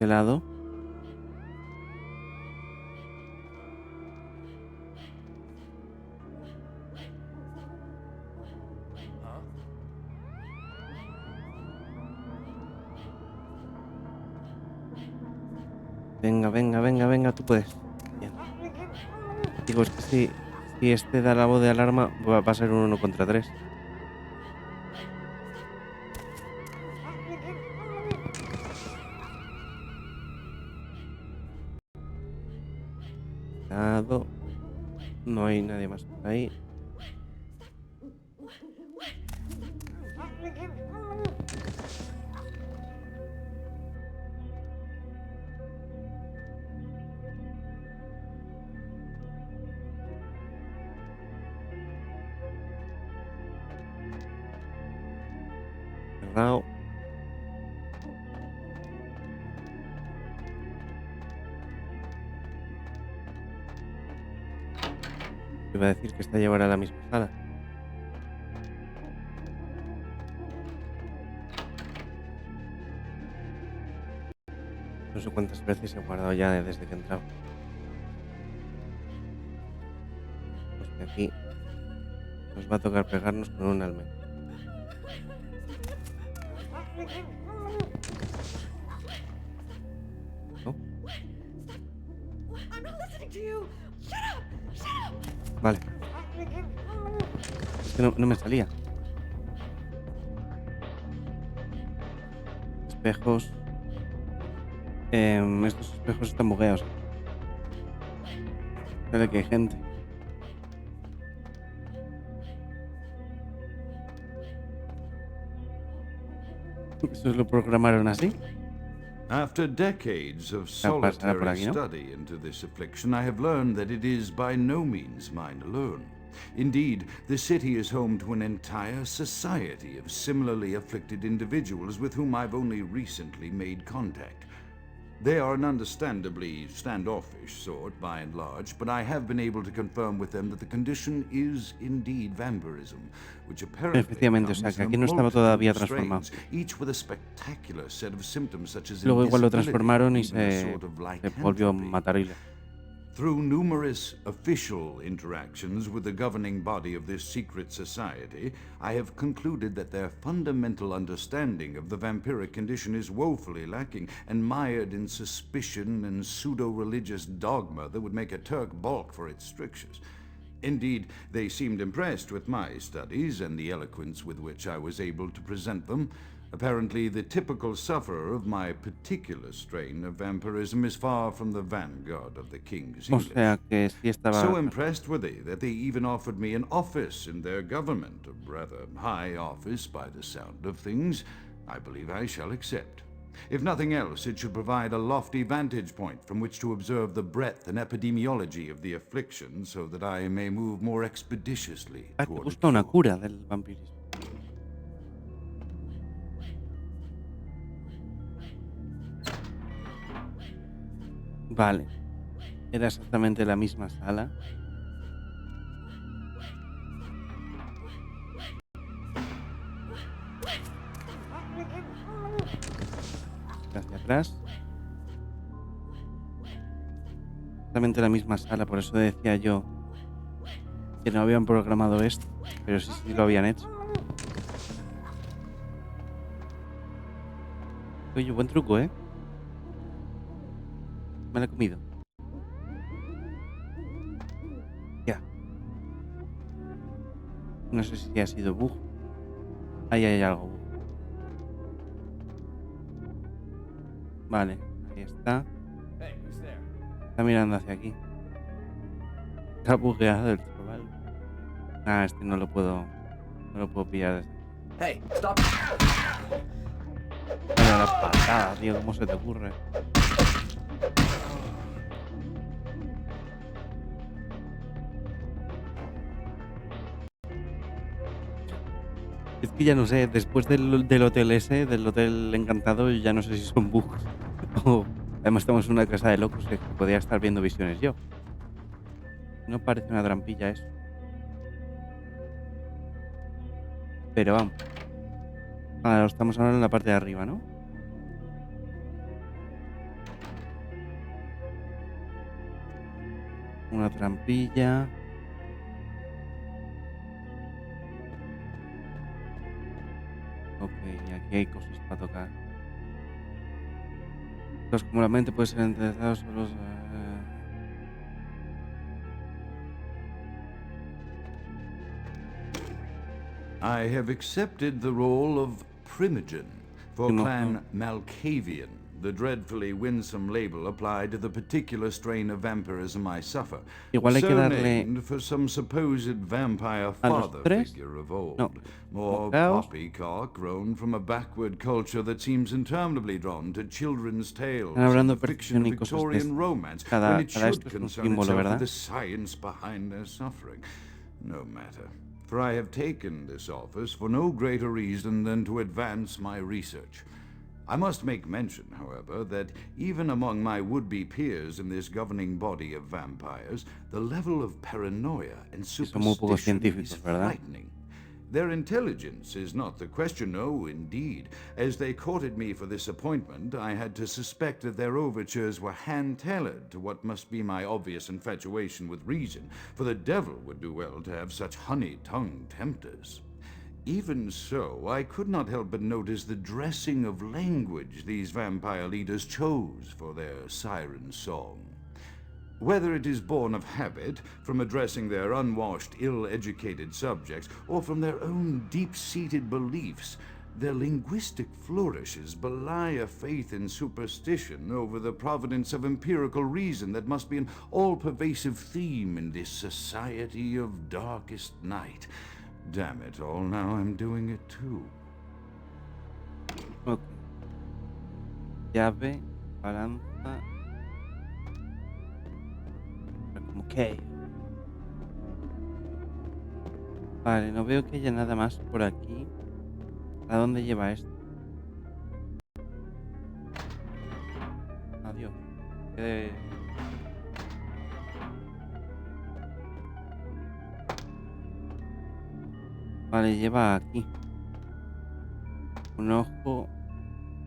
este lado. Venga, venga, venga, venga, tú puedes. Bien. Digo, es que si este da la voz de alarma, va a ser un 1 contra 3. Cuidado. No hay nadie más por ahí. Cerrado. Iba a decir que esta llevará a la misma sala. No sé cuántas veces he guardado ya desde que he entrado. Pues que aquí nos va a tocar pegarnos con un almen. ¿No? Vale. Es que no me salía. Espejos. Estos espejos están bugueados. Espera que hay gente. ¿Eso lo programaron así? After decades of Pasará por solitary aquí, ¿no? study into this affliction, I have learned that it is by no means mine alone. Indeed, the city is home to an entire society of similarly afflicted individuals with whom I've only recently made contact. They are an understandably standoffish sort, by and large, but I have been able to confirm with them that the condition is indeed vampirism, which apparently Efectivamente, o sea, comes que in a aquí no estaba multitude todavía of transformado. strains, each with a spectacular set of symptoms such as Luego igual lo invisibility transformaron or y even a se sort of volvió lycanthropy. matarile. Through numerous official interactions with the governing body of this secret society, I have concluded that their fundamental understanding of the vampiric condition is woefully lacking and mired in suspicion and pseudo-religious dogma that would make a Turk balk for its strictures. Indeed, they seemed impressed with my studies and the eloquence with which I was able to present them. Apparently, the typical sufferer of my particular strain of vampirism is far from the vanguard of the king's O English. sea, que sí estaba... So impressed were that they even offered me an office in their government, a rather high office by the sound of things. I believe I shall accept. If nothing else, it should provide a lofty vantage point from which to observe the breadth and epidemiology of the affliction so that I may move more expeditiously Ah, te toward a busca una cure. cura del vampirismo. Vale. Era exactamente la misma sala. Hacia atrás. Exactamente la misma sala, por eso decía yo que no habían programado esto. Pero sí lo habían hecho. Oye, buen truco, ¿eh? Me la he comido. Ya. No sé si ha sido bug. Ahí hay algo bug. Vale, ahí está. Está mirando hacia aquí. Está bugueado el chaval. Ah, este no lo puedo pillar desde aquí. Hey, stop. Dale la patada, tío, ¿cómo se te ocurre? Es que ya no sé, después del hotel ese, del hotel encantado, ya no sé si son bugs o... Además estamos en una casa de locos que podría estar viendo visiones yo. No parece una trampilla eso. Pero vamos. Ahora estamos ahora en la parte de arriba, ¿no? Una trampilla. Ok, aquí hay cosas para tocar. Los como la mente puede ser enderezados solo. I have accepted the role of Primogen for Primogénito. Clan Malkavian, the dreadfully winsome label applied to the particular strain of vampirism I suffer, Igual hay que so darle named for some supposed vampire a los father 3. figure of No. old. Como More caos. poppycock grown from a backward culture that seems interminably drawn to children's Están tales and hablando the de fiction percepción of y cosas de Victorian estas. romance, when Cada it should esto es un concern símbolo, itself with ¿verdad? the science behind their suffering. No matter. For I have taken this office for no greater reason than to advance my research. I must make mention, however, that even among my would-be peers in this governing body of vampires, the level of paranoia and Que son muy poco superstition is científicos, ¿verdad? frightening. Their intelligence is not the question, no, indeed. As they courted me for this appointment, I had to suspect that their overtures were hand-tailored to what must be my obvious infatuation with reason, for the devil would do well to have such honey-tongued tempters. Even so, I could not help but notice the dressing of language these vampire leaders chose for their siren song. Whether it is born of habit, from addressing their unwashed, ill-educated subjects, or from their own deep-seated beliefs, their linguistic flourishes belie a faith in superstition over the providence of empirical reason that must be an all-pervasive theme in this society of darkest night. Damn it all, now I'm doing it too. Ok. Llave, balanza. Como que. Vale, no veo que haya nada más por aquí. ¿A dónde lleva esto? Adiós. Vale, lleva aquí. Un ojo.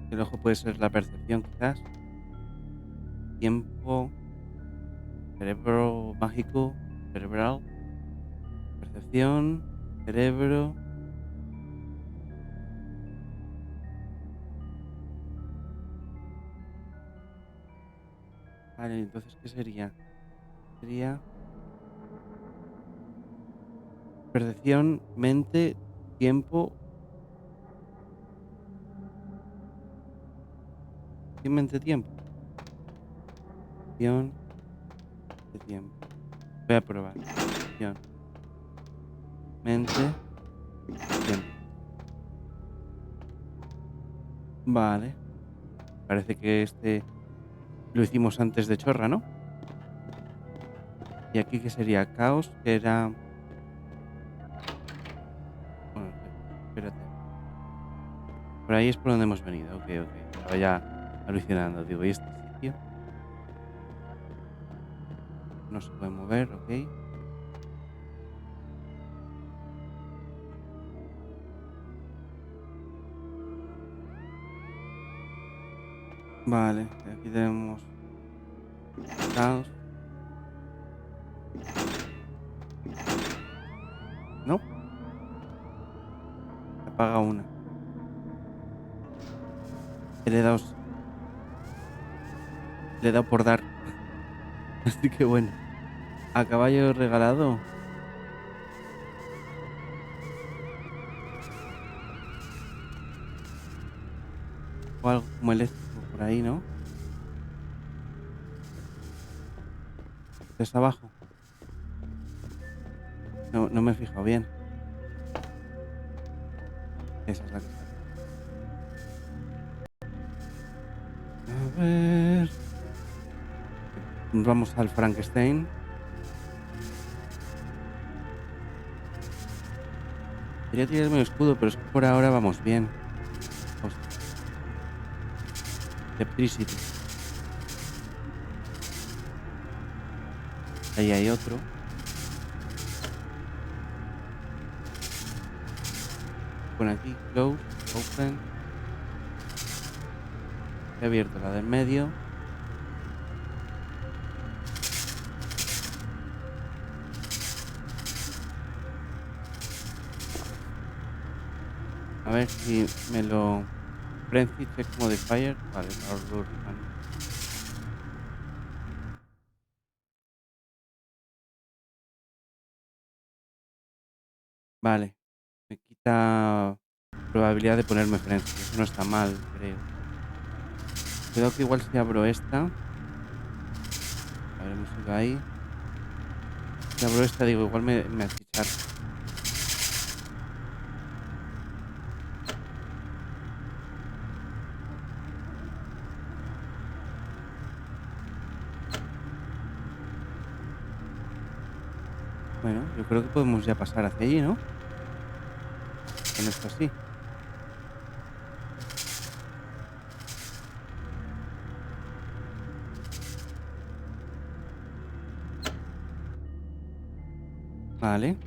El ojo puede ser la percepción, quizás. Tiempo. Cerebro mágico. Cerebral. Percepción. Cerebro. Vale, entonces, ¿qué sería? Sería percepción, mente, tiempo. ¿Qué mente, tiempo? Percepción de tiempo. Voy a probar. Percepción, mente, tiempo. Vale. Parece que este lo hicimos antes de chorra, ¿no? Y aquí, ¿qué sería? Caos, que era... Bueno, espérate. Por ahí es por donde hemos venido. Ok. Estaba ya alucinando. Digo, ¿y este sitio? No se puede mover, ok. Vale, aquí tenemos caos. ¿No? Se apaga una. Le he dado, le he dado por dar. Así que bueno. A caballo regalado. O algo como eléctrico por ahí, ¿no? ¿Es abajo? No me he fijado bien. Esa es la que está. A ver. Vamos al Frankenstein. Quería tirarme el escudo, pero es que por ahora vamos bien. Hostia. Electricity. Ahí hay otro. Pon aquí, close, open. He abierto la del medio. A ver si me lo... Frenzy check modifier. Vale, Outdoor Fan. Vale. Me quita probabilidad de ponerme frenzy. Eso no está mal, creo. Cuidado que igual si abro esta. Habremos ido ahí. Si abro esta, digo, igual me achicharro. Bueno, yo creo que podemos ya pasar hacia allí, ¿no? Con esto así. Vale.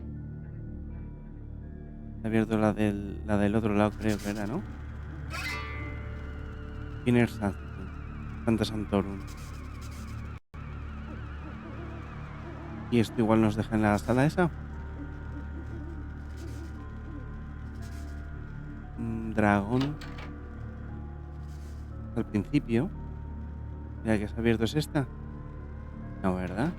He abierto la del otro lado, creo que era, ¿no? Inner Sanctum. Santa Santorum. Y esto igual nos deja en la sala esa. Dragón. Al principio. La que se ha abierto es esta. No, ¿verdad?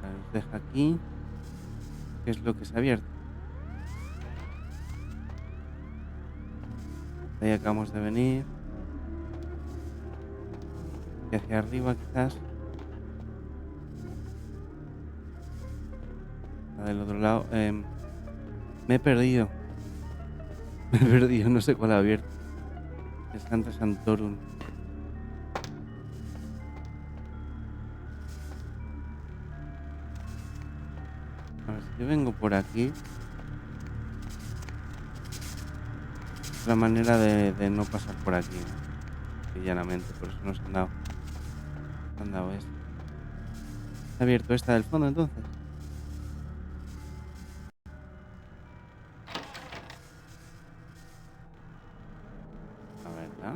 Nos deja aquí. ¿Qué es lo que se ha abierto? De ahí acabamos de venir. Y hacia arriba quizás. La del otro lado. Me he perdido. Me he perdido. No sé cuál ha abierto. Es Santa Santorum. A ver, si yo vengo por aquí. Es la manera de no pasar por aquí, ¿no? Llanamente, por eso nos han dado. Nos han dado esto. ¿Se ha abierto esta del fondo entonces? A ver, ¿verdad?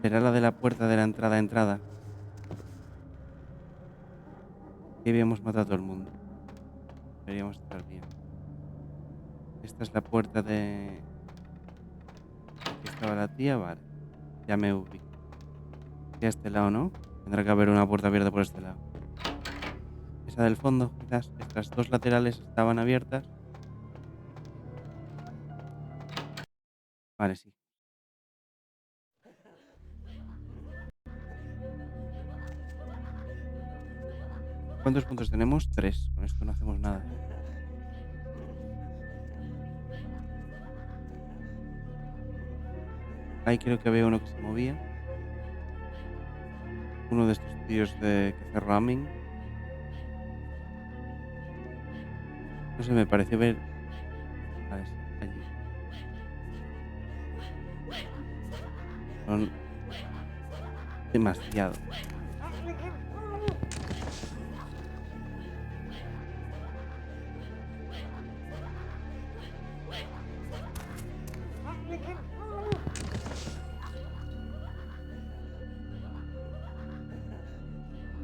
¿Será la de la puerta de la entrada a entrada? Aquí habíamos matado a todo el mundo. Deberíamos estar bien. Esta es la puerta de... Aquí estaba la tía, vale. Ya me ubico. Y a este lado, ¿no? Tendrá que haber una puerta abierta por este lado. Esa del fondo, quizás. Estas dos laterales estaban abiertas. Vale, sí. ¿Cuántos puntos tenemos? 3. Con esto no hacemos nada. Ahí creo que había uno que se movía. Uno de estos tíos que hace ramming. No sé, me pareció ver... Vale, sí, allí. Son demasiado.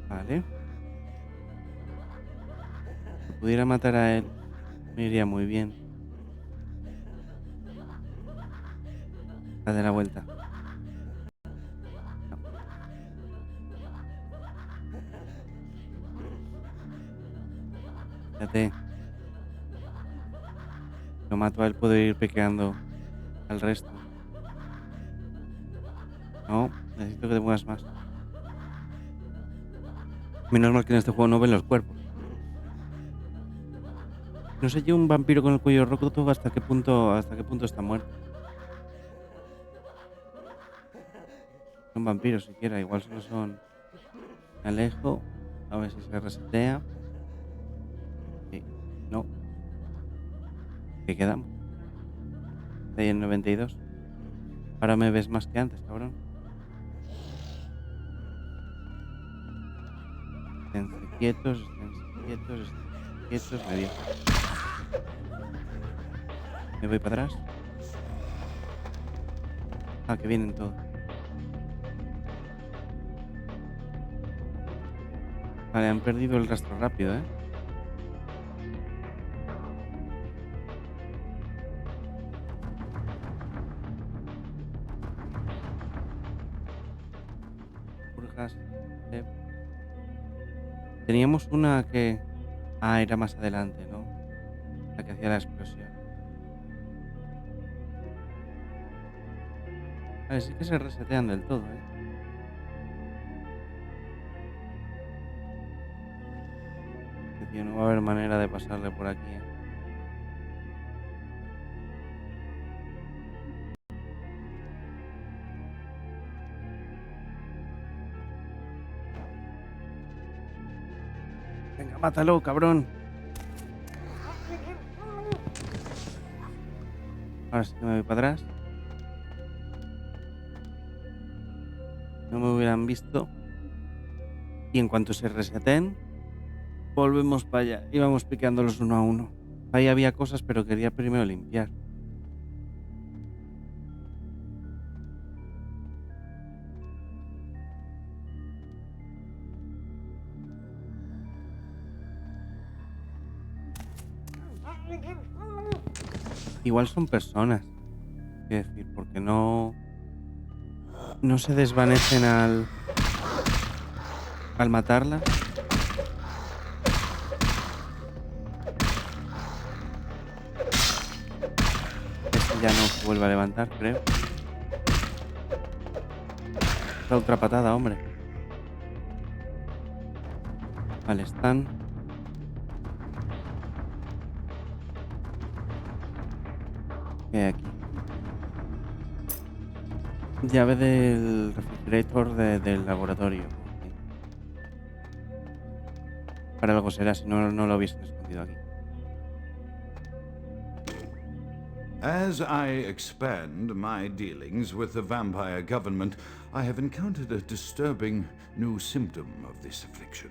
Vale. Si pudiera matar a él, me iría muy bien. La de la vuelta. No. Fíjate. Lo mato a él, puedo ir pequeando al resto. No, necesito que te muevas más. Menos mal que en este juego no ven los cuerpos. No sé yo un vampiro con el cuello roto hasta qué punto está muerto. Son vampiros siquiera, igual solo son... Me alejo, a ver si se resetea. Sí, no. ¿Qué quedamos? Estoy en 92. Ahora me ves más que antes, cabrón. Esténse quietos, esténse quietos, esténse quietos, me dio. Me voy para atrás. Ah, que vienen todos. Vale, han perdido el rastro rápido, ¿eh? cajas. eh, Teníamos una que... Ah, era más adelante, ¿no? La que hacía la explosión. Vale, sí que se resetean del todo, ¿eh? Que tío, no va a haber manera de pasarle por aquí, ¿eh? Venga, mátalo, cabrón. Ahora sí que me voy para atrás. No me hubieran visto. Y en cuanto se reseten, volvemos para allá. Íbamos piqueándolos uno a uno. Ahí había cosas, pero quería primero limpiar. Igual son personas. Quiero decir, porque no se desvanecen al matarlas. Este ya no se vuelve a levantar, creo. La otra patada, hombre. Vale, están. ¿Qué hay aquí? Llave del refrigerator del laboratorio. Ok. Para algo será, si no, no lo hubiesen escondido aquí. As I expand my dealings with the vampire government, I have encountered a disturbing new symptom of this affliction.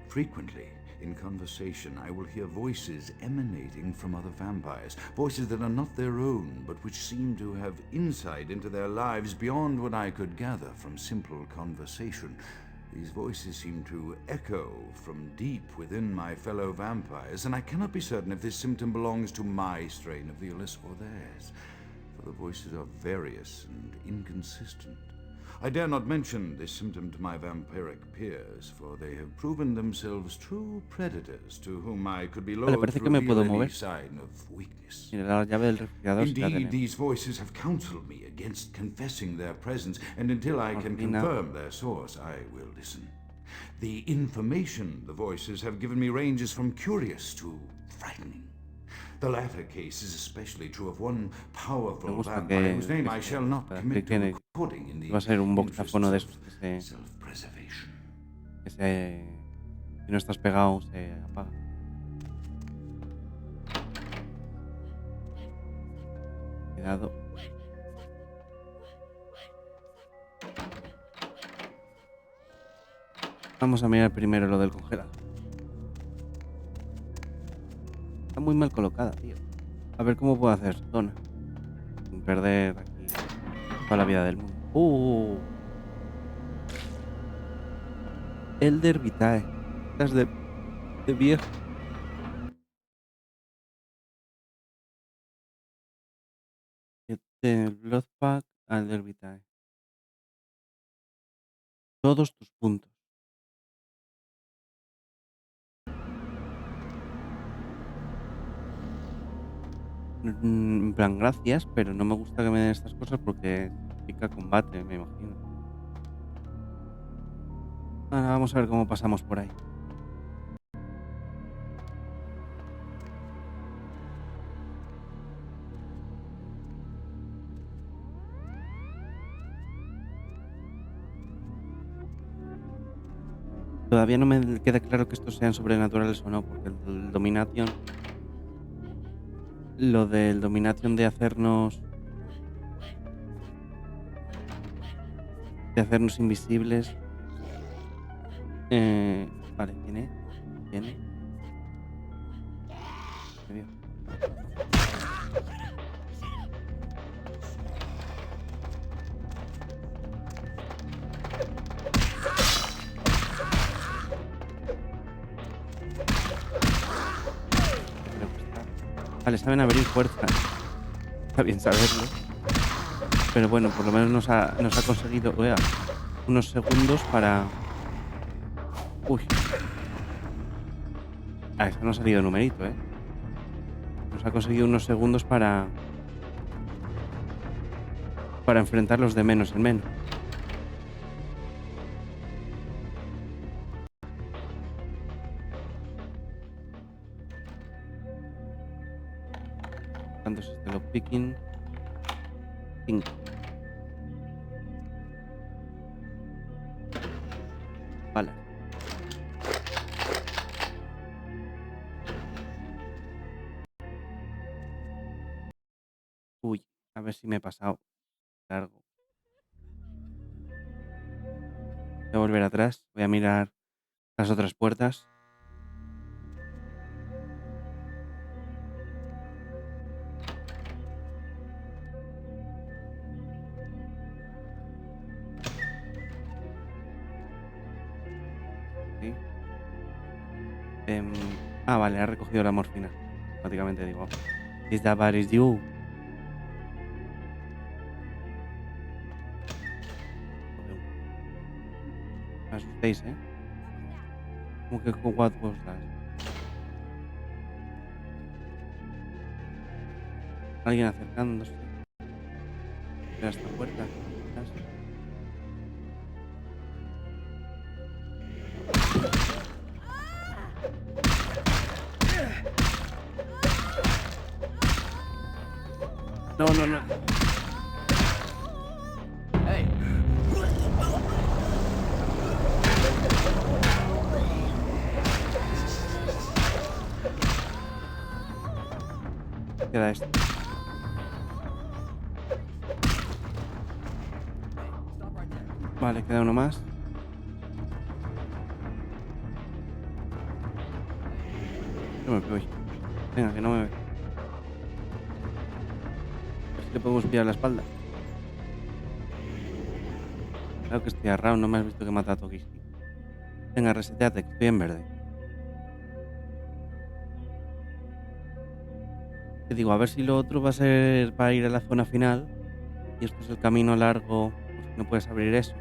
Frequently, in conversation, I will hear voices emanating from other vampires, voices that are not their own, but which seem to have insight into their lives beyond what I could gather from simple conversation. These voices seem to echo from deep within my fellow vampires, and I cannot be certain if this symptom belongs to my strain of the illness or theirs, for the voices are various and inconsistent. I dare not mention this symptom to my vampiric peers, for they have proven themselves true predators to whom I could be Vale, loath parece to que me puedo reveal any mover. sign of weakness. Mira, la llave del refrigerador sí la Indeed, tenemos. these voices have counseled me against confessing their presence, and until I can Cortina. confirm their source, I will listen. The information the voices have given me ranges from curious to frightening. The latter case is especially true of one Me powerful gusta vampire whose que name I shall not commit to expliquen recording in the va a ser un interests boxáfono de of esos self-preservation. si no estás pegado se apaga. Cuidado. Vamos a mirar primero lo del congelador. Está muy mal colocada, tío. A ver cómo puedo hacer zona sin perder aquí toda la vida del mundo. Elder Vitae. Estas de viejo. El Bloodpack Elder Vitae. Todos tus puntos. En plan, gracias, pero no me gusta que me den estas cosas porque significa combate, me imagino. Ahora vamos a ver cómo pasamos por ahí. Todavía no me queda claro que estos sean sobrenaturales o no, porque el Domination... Lo del Domination de hacernos... De hacernos invisibles... Vale, ¿tiene? Me vio. Creo que está. Vale, saben abrir puertas. Está bien saberlo. Pero bueno, por lo menos nos ha conseguido... Uea. unos segundos para... Uy. Ah, eso no ha salido numerito, ¿eh? Nos ha conseguido unos segundos para enfrentarlos de menos en menos. ¿Cuánto es este lockpicking? 5. Balas. Uy, a ver si me he pasado largo. Voy a volver atrás. Voy a mirar las otras puertas. ¿Sí? Vale, ha recogido la morfina. Automáticamente digo, is that bad is you? Joder, me asustéis, ¿eh? Como que con what was that? Alguien acercándose a esta puerta. Quizás. No, no, no. Queda esto. Vale, queda uno más. No me voy. Venga, que no me ve. A ver si le podemos pillar la espalda. Claro que estoy arrao, no me has visto que mata a Tokiski. Venga, reseteate, que estoy en verde. Te digo, a ver si lo otro va a ser para ir a la zona final. Y esto es el camino largo, por si no puedes abrir eso.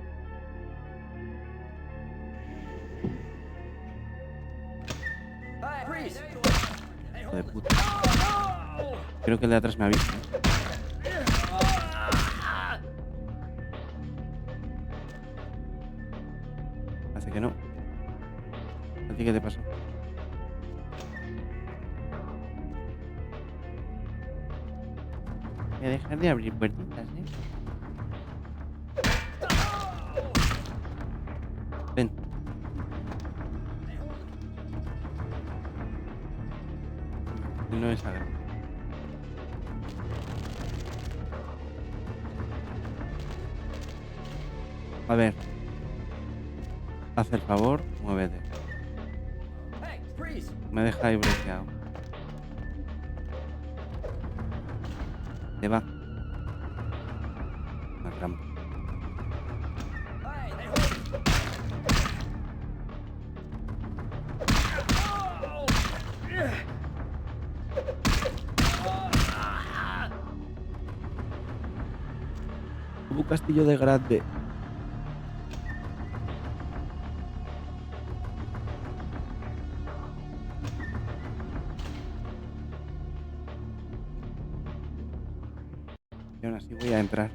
Hijo de puta. Creo que el de atrás me ha visto. Parece que no. ¿A ti qué te pasó? Voy a dejar de abrir puertitas, ¿eh? Ven. No es agro. A ver. Haz el favor, muévete. Me deja ahí bloqueado. Te va. Una trampa. Un castillo de grande. Y aún así voy a entrar.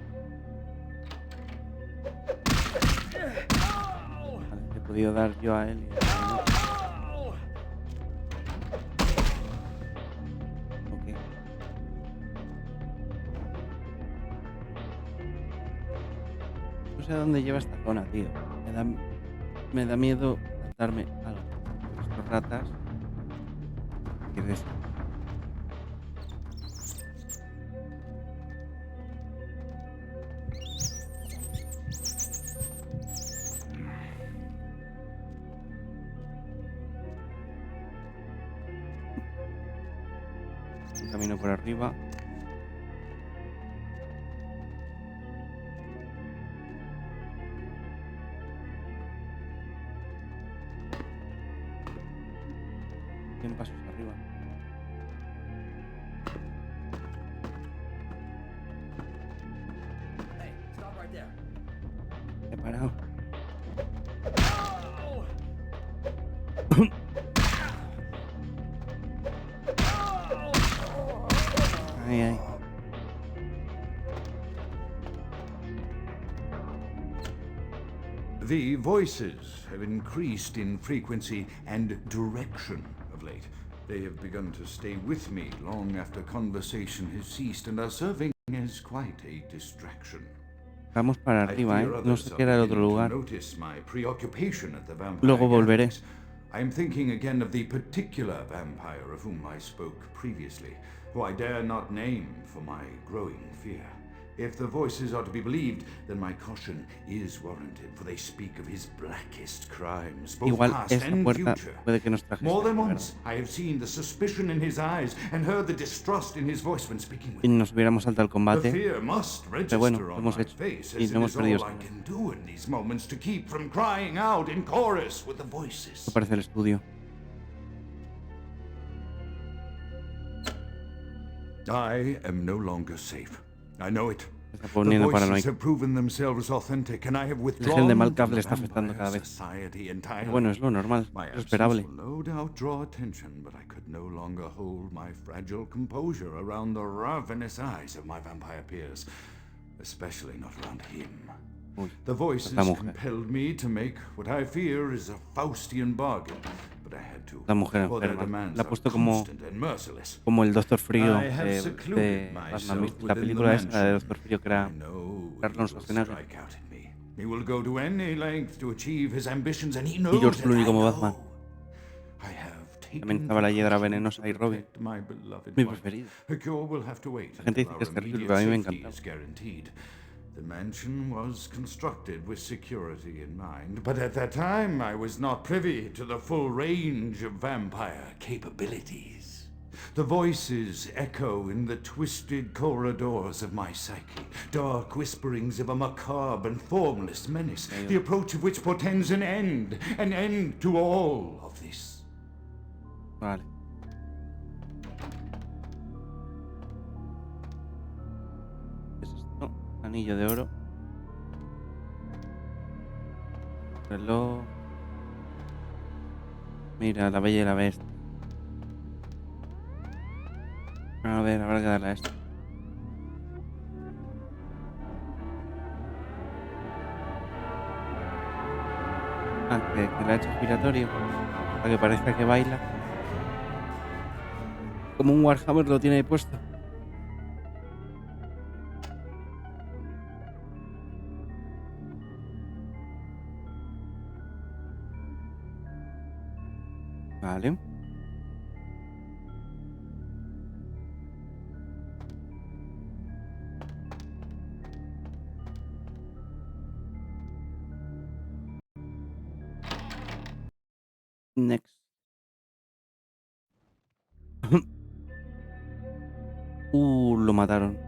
Vale, le he podido dar yo a él y a él no. Ok. No sé a dónde lleva esta zona, tío. Me da miedo saltarme algo. Estos ratas. ¿Qué es esto? Un camino por arriba. ¿Quién pasos arriba? He parado. Ay, ay. The voices have increased in frequency and direction of late. They have begun to stay with me long after conversation has ceased and are serving as quite a distraction. Vamos para I arriba, fear No others sé are qué era el otro beginning to lugar. notice my preoccupation at the vampire Luego volveré. gatherings. I am thinking again of the particular vampire of whom I spoke previously, who I dare not name for my growing fear. If the voices are to be believed, then my caution is warranted, for they speak of his blackest crimes, both Igual past esta and puerta future. puede que nos trajese More than aquí, once, I have seen the suspicion in his eyes and heard the distrust in his voice when speaking with y me. nos hubiéramos saltado el The combate, fear must pero bueno, register lo on hemos my hecho face, y as no it hemos is perdido all I sangre. can do in these moments to keep from crying out in chorus with the voices. Esto parece el estudio. I am no longer safe. I know it. Se está The poniendo voices paranoico. have proven themselves authentic, and I have El gen de withdrawn from Malkav the le está afectando vampire cada vez. society Pero entirely. bueno, es lo normal, My es lo absence esperable. will no doubt draw attention, but I could no longer hold my fragile composure around the ravenous eyes of my vampire peers, especially not around him. Uy, The voices esta mujer. compelled me to make what I fear is a Faustian bargain, but I had to. La mujer for their enferma. demands La ha are puesto como constant and merciless. el Doctor Frío I have secluded Batman. myself ¿Viste la within the película esa de mansion. Doctor Frío que era I know he Arnold will Schwarzenegger? strike out at me. He will go to any length to achieve his ambitions, and he knows George that Clooney I como know. Batman. I have taken También estaba la Hiedra precautions Venenosa to y Robin. protect my beloved Mi wife. preferido. A cure will have to wait La gente until dice que our es terrible, immediate pero a mí me safety encantaba. is guaranteed. The mansion was constructed with security in mind, but at that time I was not privy to the full range of vampire capabilities. The voices echo in the twisted corridors of my psyche, dark whisperings of a macabre and formless menace, the approach of which portends an end to all of this. Vale. ¿Qué es esto? Anillo de oro. Reloj. Mira, la bella y la bestia. A ver, habrá que darle a esto. Ah, que la ha hecho giratorio. Para que parezca que baila. Como un Warhammer lo tiene ahí puesto. Vale. Next. Lo mataron.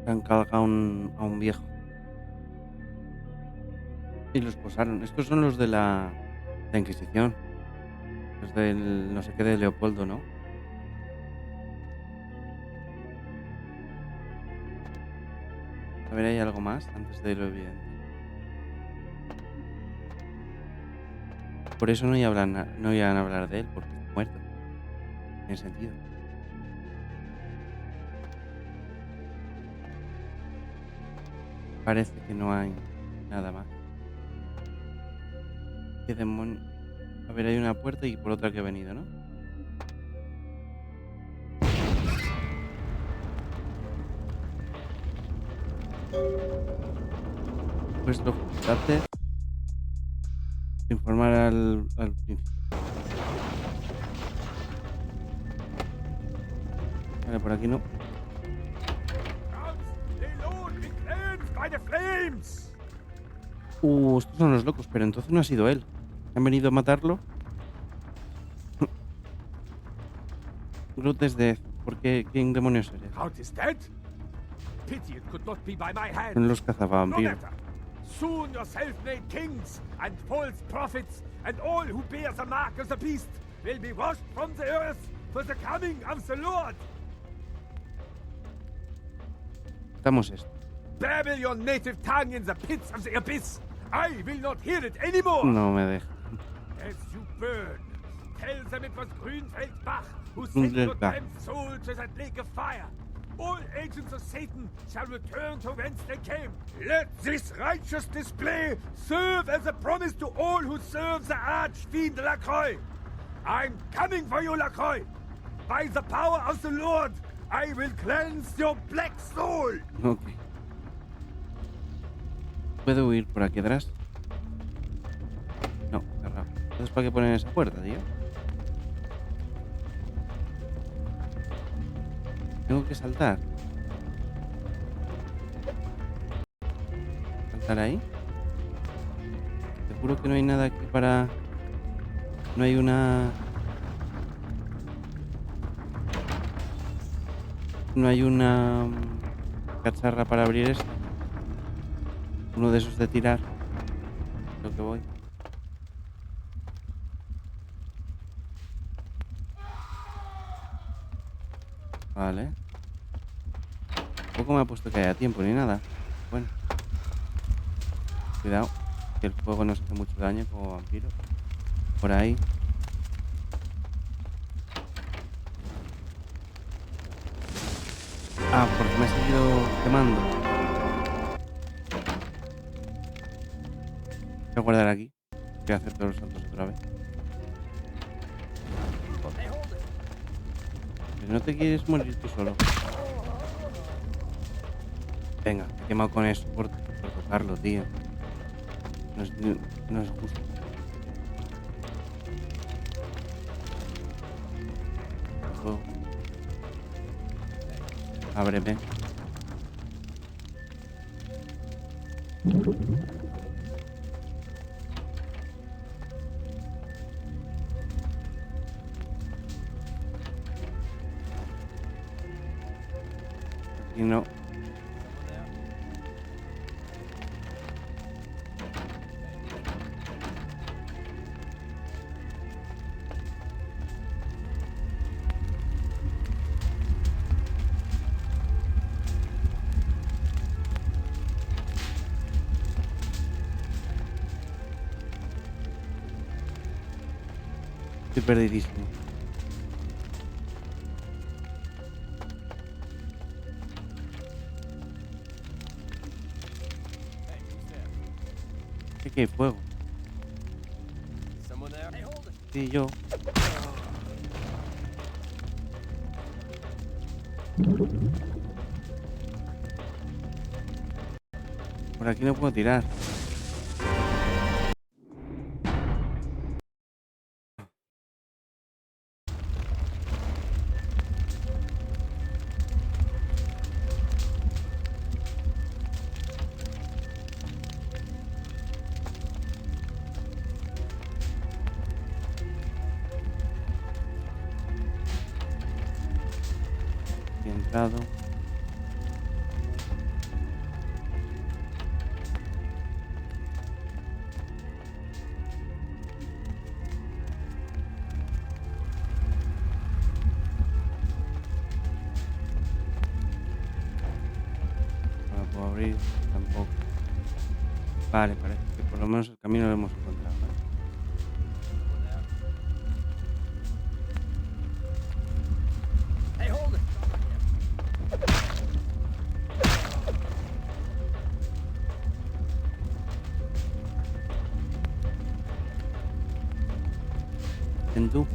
Se han cargado a un viejo. Y los posaron. Estos son los de la Inquisición. Los del no sé qué de Leopoldo, ¿no? A ver, ¿hay algo más antes de lo evidente? Por eso no iban a hablar de él, porque está muerto. Tiene sentido. Parece que no hay nada más. ¿Qué demonio? A ver, hay una puerta y por otra que he venido, ¿no? Pues lo hace informar al principio. Vale, por aquí no. Estos son los locos, pero entonces no ha sido él. ¿Han venido a matarlo? Groot is dead. ¿Por qué? ¿Quién demonios eres? Son los cazavampiros. Soon your self-made kings and false prophets and all who bear the mark of the beast will be washed from the earth for the coming of the Lord. Estamos esto. Babble your native tongue in the pits of the abyss. I will not hear it anymore. No me deja. As you burn, tell them it was Grünfeldbach who sent Grünfeldbach. your damned soul to that lake of fire. All agents of Satan shall return to whence they came. Let this righteous display serve as a promise to all who serve the archfiend Lacroix. I'm coming for you, Lacroix. By the power of the Lord, I will cleanse your black soul. Ok. ¿Puedo huir por aquí atrás? No, cerrado. Entonces, ¿para qué ponen esa puerta, tío? Tengo que saltar. ¿Saltar ahí? Te juro que no hay nada aquí para... No hay una... No hay una... cacharra para abrir esto. Uno de esos de tirar. Lo que voy. Vale. Tampoco me ha puesto que haya tiempo ni nada. Bueno. Cuidado. Que el fuego nos hace mucho daño como vampiro. Por ahí. Ah, porque me he seguido quemando. Voy a guardar aquí. Voy a hacer todos los saltos otra vez. Pero no te quieres morir tú solo. Venga, me he quemado con eso por tocarlo, tío. No es justo. Ojo. Ábreme. Aquí no. Estoy perdidísimo. ¿Qué hay fuego? Sí, yo. Por aquí no puedo tirar. He entrado. No lo puedo abrir tampoco. Vale, parece que por lo menos el camino lo hemos encontrado, ¿eh? ¿En tú?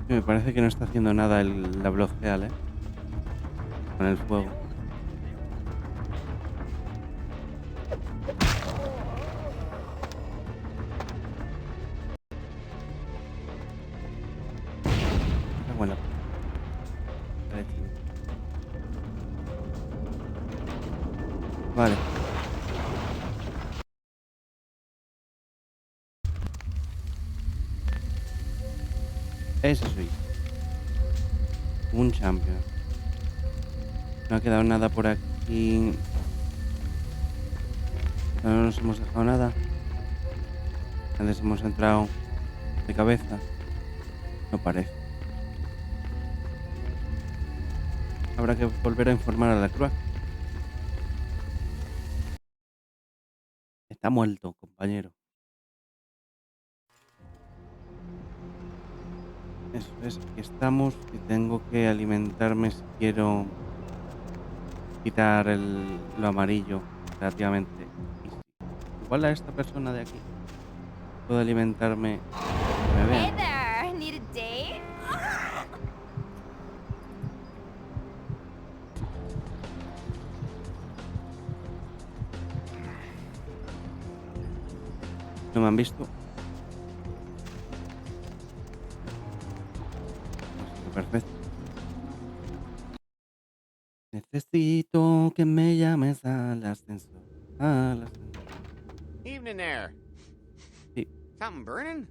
Me parece que no está haciendo nada la bloqueal, con el fuego. Bueno. Vale. Ese soy. Un champion. No ha quedado nada por aquí. No nos hemos dejado nada. Antes hemos entrado de cabeza. No parece. Habrá que volver a informar a la cruz. Está muerto, compañero. Eso es, aquí estamos y tengo que alimentarme si quiero quitar lo amarillo relativamente easy. Igual a esta persona de aquí puedo alimentarme que me Hey vean. there, need a date? No me han visto. Así que perfecto. Necesito que me llames al ascensor. Al ascensor. Evening there. Sí. Something burning?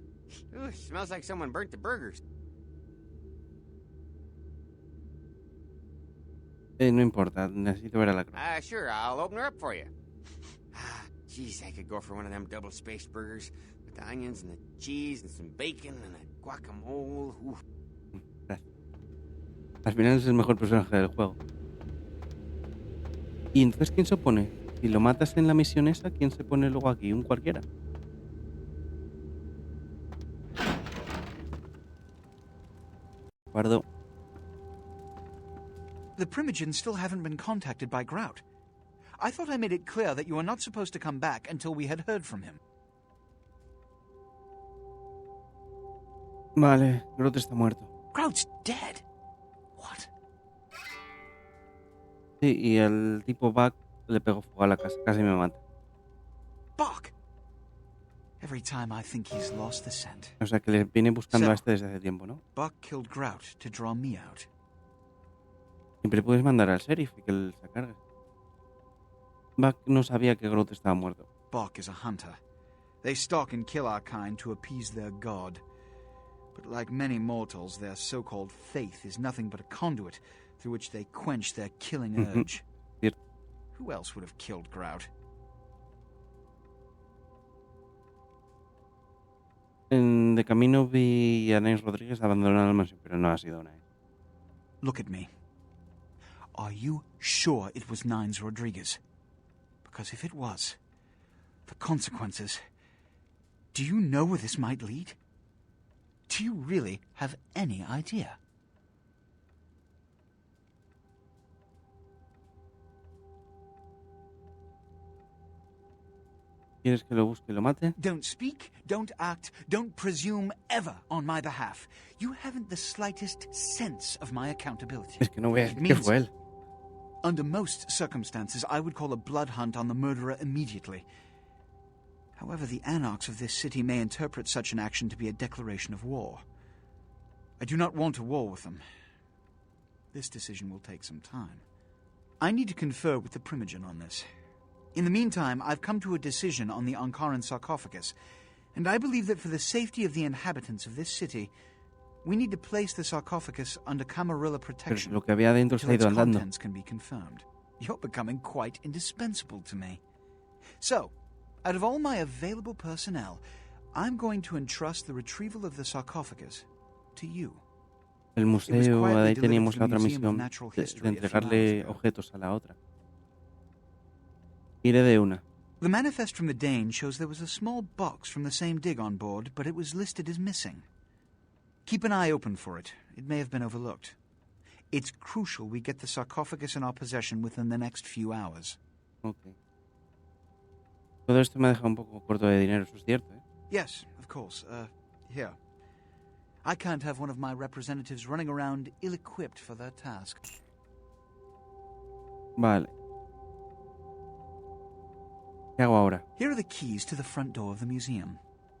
Ooh, smells like someone burnt the burgers. No importa, necesito ver a la cruz. Sure, I'll open her up for you. Jeez, I could go for one of them double-spaced burgers with the onions and the cheese and some bacon and a guacamole. Ooh. Gracias. Al final es el mejor personaje del juego. ¿Y entonces quién se opone? Si lo matas en la misión esa, ¿quién se pone luego aquí? ¿Un cualquiera? Guardo. The Primogens still haven't been contacted by Grout. I thought I made it clear that you were not supposed to come back until we had heard from him. Vale, Groot está muerto. Grout's dead? What? Sí, y el tipo Buck le pegó fuego a la casa, casi me mata. Buck! Every time I think he's lost the scent. O sea que le viene buscando a este desde hace tiempo, ¿no? Buck killed Grout to draw me out. Siempre puedes mandar al sheriff y que él se cargue. Buck no sabía que Groot estaba muerto. Buck is a hunter. They stalk and kill our kind to appease their god. But like many mortals, their so-called faith is nothing but a conduit through which they quench their killing urge. Cierto. Who else would have killed Grout? De camino vi a Nines Rodríguez abandonar la mansión, pero no ha sido Nines. Look at me. Are you sure it was Nines Rodriguez? Because if it was, the consequences... Do you know where this might lead? Do you really have any idea? ¿Quieres que lo busque y lo mate? Don't speak, don't act, don't presume ever on my behalf. You haven't the slightest sense of my accountability. Es que no voy a It decir que means- fue él. Under most circumstances, I would call a blood hunt on the murderer immediately. However, the anarchs of this city may interpret such an action to be a declaration of war. I do not want a war with them. This decision will take some time. I need to confer with the Primogen on this. In the meantime, I've come to a decision on the Ankaran sarcophagus, and I believe that for the safety of the inhabitants of this city, we need to place the sarcophagus under Camarilla Pero si protection lo que había dentro se until ha its ido andando. contents can be confirmed. You're becoming quite indispensable to me. So, out of all my available personnel, I'm going to entrust the retrieval of the sarcophagus to you. El museo, quietly ahí delivered teníamos to la the otra Museum of misión Natural de History a few entregarle hours ago. objetos a la otra. Iré de una. The manifest from the Dane shows there was a small box from the same dig on board, but it was listed as missing. Keep an eye open for it. It may have been overlooked. It's crucial we get the sarcophagus in our possession within the next few hours. Ok. Todo esto me ha dejado un poco corto de dinero, eso es cierto, ¿eh? Yes, of course. Here. I can't have one of my representatives running around ill-equipped for their task. Vale. ¿Qué hago ahora? Here are the keys to the front door of the museum.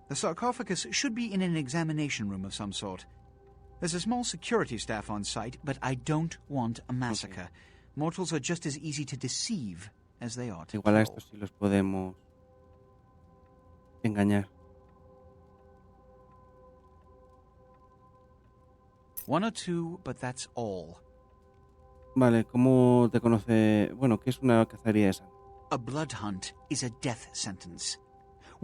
The sarcophagus should be in an examination room of some sort. There's a small security staff on site, but I don't want a massacre. Mortals are just as easy to deceive as they are to Igual a kill. estos sí los podemos engañar. One or two, but that's all. Vale, ¿cómo te conoce? Bueno, ¿qué es una cacería esa? A blood hunt is a death sentence.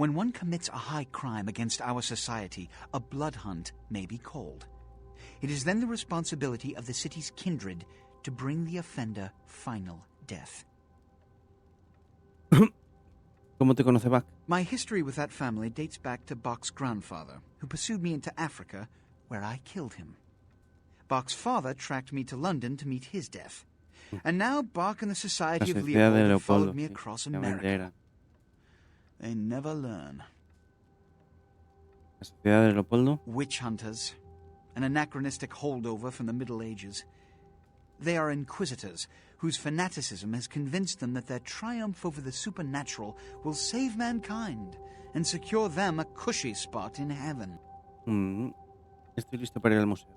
When one commits a high crime against our society, a blood hunt may be called. It is then the responsibility of the city's kindred to bring the offender final death. ¿Cómo te conoce Buck? My history with that family dates back to Bach's grandfather, who pursued me into Africa, where I killed him. Bach's father tracked me to London to meet his death. And now Bach and the Society of Leopold have followed me across America. They never learn. La sociedad de Leopoldo. Witch hunters, an anachronistic holdover from the Middle Ages. They are inquisitors, whose fanaticism has convinced them that their triumph over the supernatural will save mankind and secure them a cushy spot in heaven. Estoy listo para ir al museo.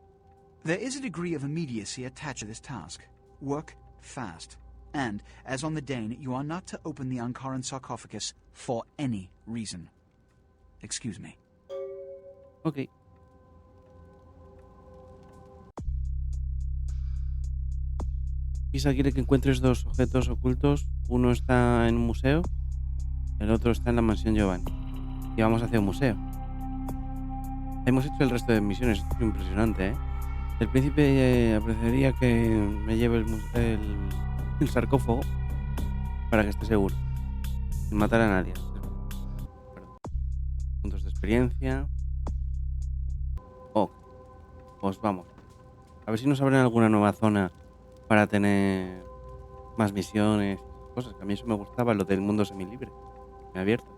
There is a degree of immediacy attached to this task. Work fast. And, as on the Dane, you are not to open the Ankaran sarcophagus for any reason. Excuse me. Ok. Pisa quiere que encuentres dos objetos ocultos. Uno está en un museo, el otro está en la mansión Giovanni. Y vamos hacia un museo. Hemos hecho el resto de misiones. Esto es impresionante, ¿eh? El príncipe apreciaría que me lleve el sarcófago para que esté seguro, sin matar a nadie. Puntos de experiencia. Pues vamos. A ver si nos abren alguna nueva zona para tener más misiones, cosas. Que a mí eso me gustaba, lo del mundo semilibre. Me ha abierto.